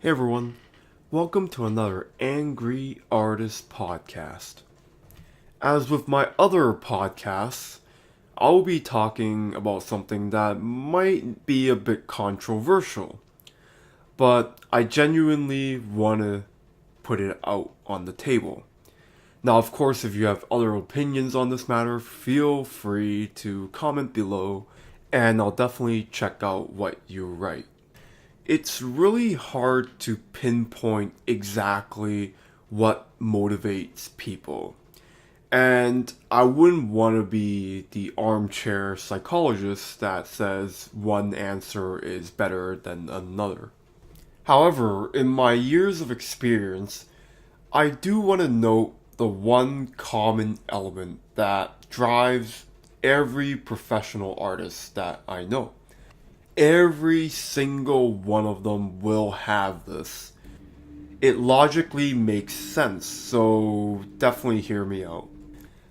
Hey everyone, welcome to another Angry Artist podcast. As with my other podcasts, I'll be talking about something that might be a bit controversial, but I genuinely want to put it out on the table. Now, of course, if you have other opinions on this matter, feel free to comment below, and I'll definitely check out what you write. It's really hard to pinpoint exactly what motivates people. And I wouldn't want to be the armchair psychologist that says one answer is better than another. However, in my years of experience, I do want to note the one common element that drives every professional artist that I know. Every single one of them will have this. It logically makes sense, so definitely hear me out.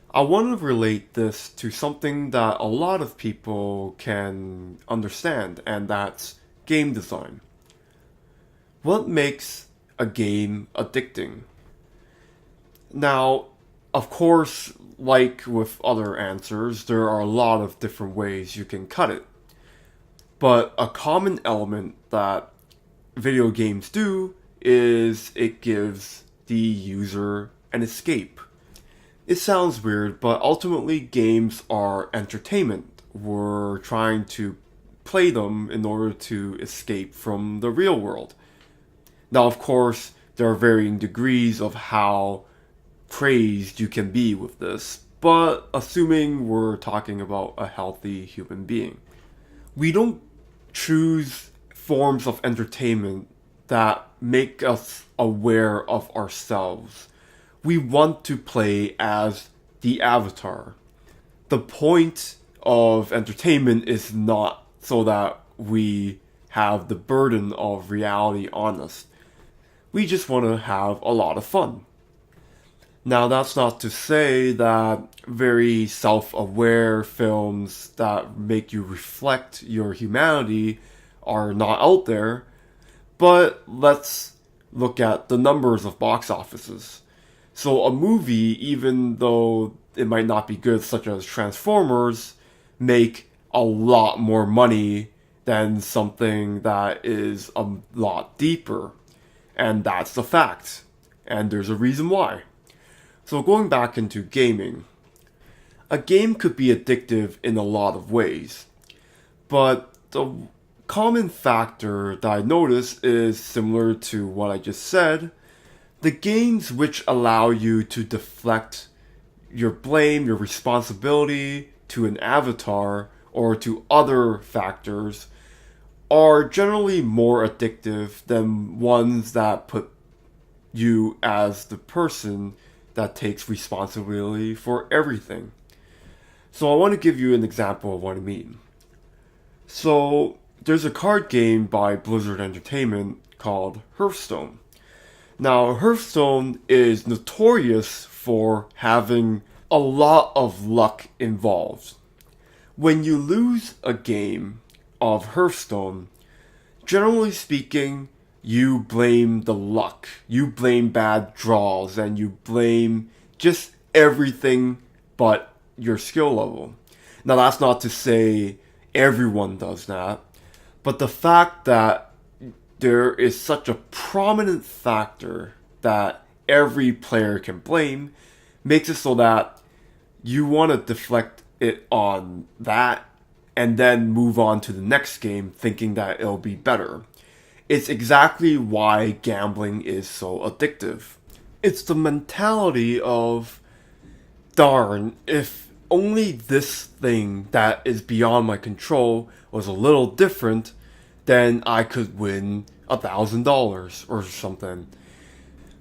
I want to relate this to something that a lot of people can understand, and that's game design. What makes a game addicting? Now, of course, like with other answers, there are a lot of different ways you can cut it. But a common element that video games do is it gives the user an escape. It sounds weird, but ultimately games are entertainment. We're trying to play them in order to escape from the real world. Now, of course, there are varying degrees of how crazed you can be with this, but assuming we're talking about a healthy human being. We don't choose forms of entertainment that make us aware of ourselves. We want to play as the avatar. The point of entertainment is not so that we have the burden of reality on us. We just want to have a lot of fun. Now, that's not to say that very self-aware films that make you reflect your humanity are not out there, but let's look at the numbers of box offices. So a movie, even though it might not be good, such as Transformers, make a lot more money than something that is a lot deeper. And that's the fact. And there's a reason why. So going back into gaming, a game could be addictive in a lot of ways, but the common factor that I notice is similar to what I just said. The games which allow you to deflect your blame, your responsibility to an avatar or to other factors are generally more addictive than ones that put you as the person that takes responsibility for everything. So I want to give you an example of what I mean. So there's a card game by Blizzard Entertainment called Hearthstone. Now, Hearthstone is notorious for having a lot of luck involved. When you lose a game of Hearthstone, generally speaking, you blame the luck, you blame bad draws, and you blame just everything but your skill level. Now, that's not to say everyone does that, but the fact that there is such a prominent factor that every player can blame makes it so that you want to deflect it on that and then move on to the next game thinking that it'll be better. It's exactly why gambling is so addictive. It's the mentality of, darn, if only this thing that is beyond my control was a little different, then I could win $1,000 or something.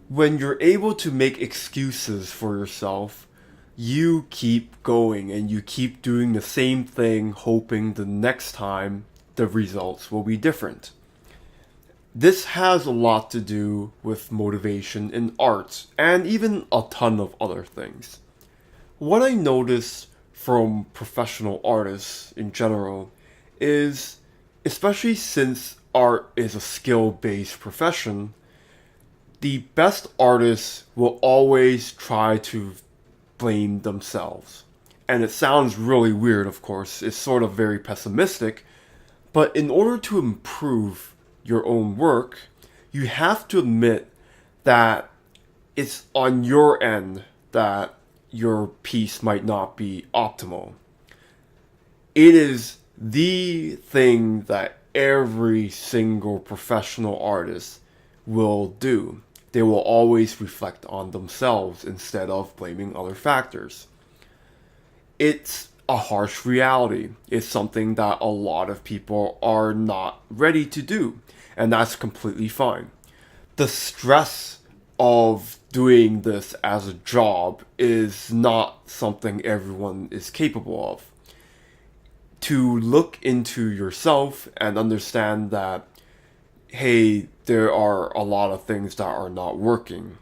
When you're able to make excuses for yourself, you keep going and you keep doing the same thing, hoping the next time the results will be different. This has a lot to do with motivation in art, and even a ton of other things. What I notice from professional artists in general is, especially since art is a skill-based profession, the best artists will always try to blame themselves. And it sounds really weird, of course. It's sort of very pessimistic. But in order to improve your own work, you have to admit that it's on your end that your piece might not be optimal. It is the thing that every single professional artist will do. They will always reflect on themselves instead of blaming other factors. It's a harsh reality. It's something that a lot of people are not ready to do, and that's completely fine. The stress of doing this as a job is not something everyone is capable of. To look into yourself and understand that, hey, there are a lot of things that are not working.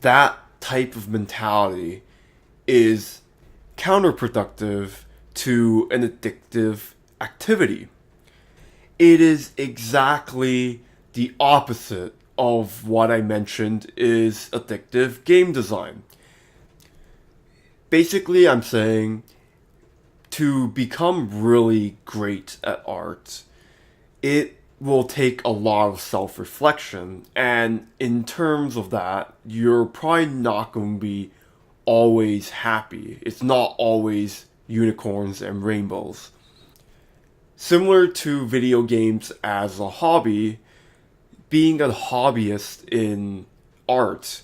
That type of mentality is counterproductive to an addictive activity. It is exactly the opposite of what I mentioned is addictive game design. Basically, I'm saying to become really great at art, it will take a lot of self-reflection, and in terms of that, you're probably not going to be always happy. It's not always unicorns and rainbows. Similar to video games as a hobby, being a hobbyist in art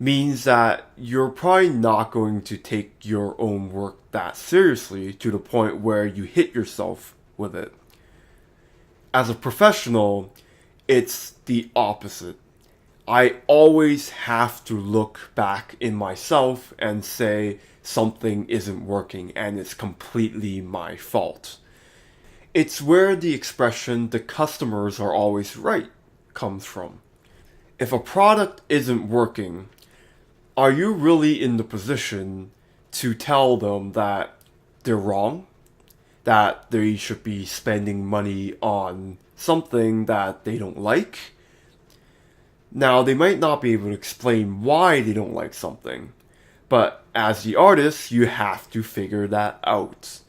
means that you're probably not going to take your own work that seriously to the point where you hit yourself with it. As a professional, it's the opposite. I always have to look back in myself and say something isn't working and it's completely my fault. It's where the expression "the customers are always right" comes from. If a product isn't working, are you really in the position to tell them that they're wrong? That they should be spending money on something that they don't like? Now, they might not be able to explain why they don't like something, but as the artist, you have to figure that out.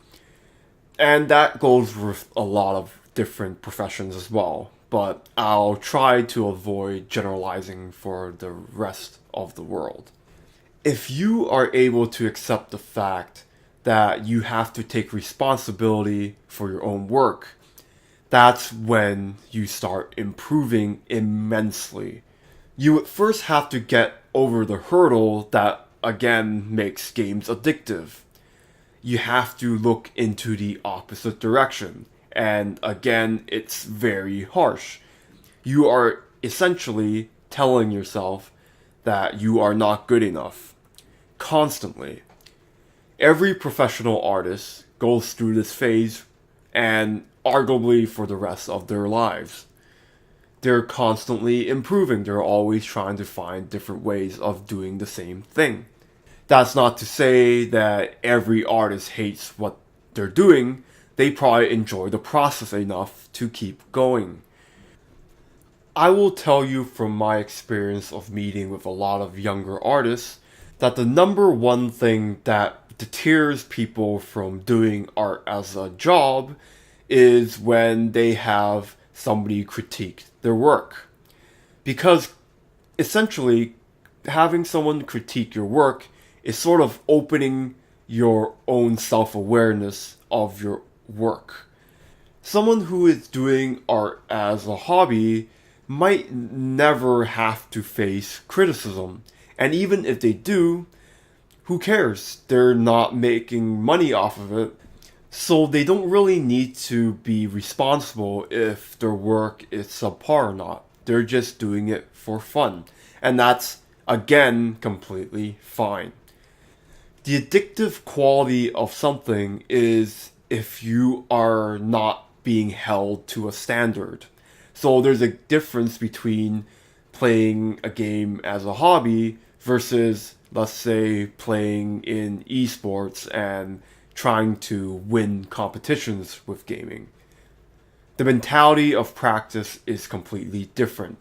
And that goes with a lot of different professions as well, but I'll try to avoid generalizing for the rest of the world. If you are able to accept the fact that you have to take responsibility for your own work, that's when you start improving immensely. You would first have to get over the hurdle that, again, makes games addictive. You have to look into the opposite direction, and again, it's very harsh. You are essentially telling yourself that you are not good enough, constantly. Every professional artist goes through this phase, and arguably for the rest of their lives. They're constantly improving. They're always trying to find different ways of doing the same thing. That's not to say that every artist hates what they're doing. They probably enjoy the process enough to keep going. I will tell you from my experience of meeting with a lot of younger artists that the number one thing that deters people from doing art as a job is when they have somebody critique their work. Because essentially, having someone critique your work is sort of opening your own self-awareness of your work. Someone who is doing art as a hobby might never have to face criticism. And even if they do, who cares? They're not making money off of it. So they don't really need to be responsible if their work is subpar or not. They're just doing it for fun. And that's, again, completely fine. The addictive quality of something is if you are not being held to a standard. So there's a difference between playing a game as a hobby versus, let's say, playing in esports and trying to win competitions with gaming. The mentality of practice is completely different.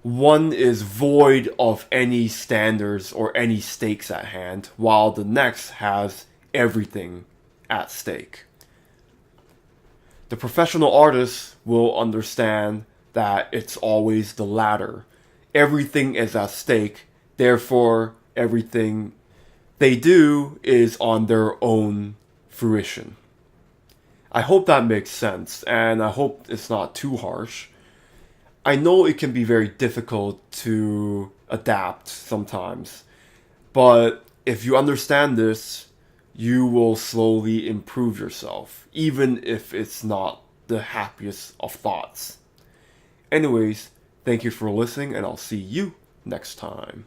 One is void of any standards or any stakes at hand, while the next has everything at stake. The professional artist will understand that it's always the latter. Everything is at stake, therefore everything they do is on their own fruition. I hope that makes sense, and I hope it's not too harsh. I know it can be very difficult to adapt sometimes, but if you understand this, you will slowly improve yourself, even if it's not the happiest of thoughts. Anyways, thank you for listening, and I'll see you next time.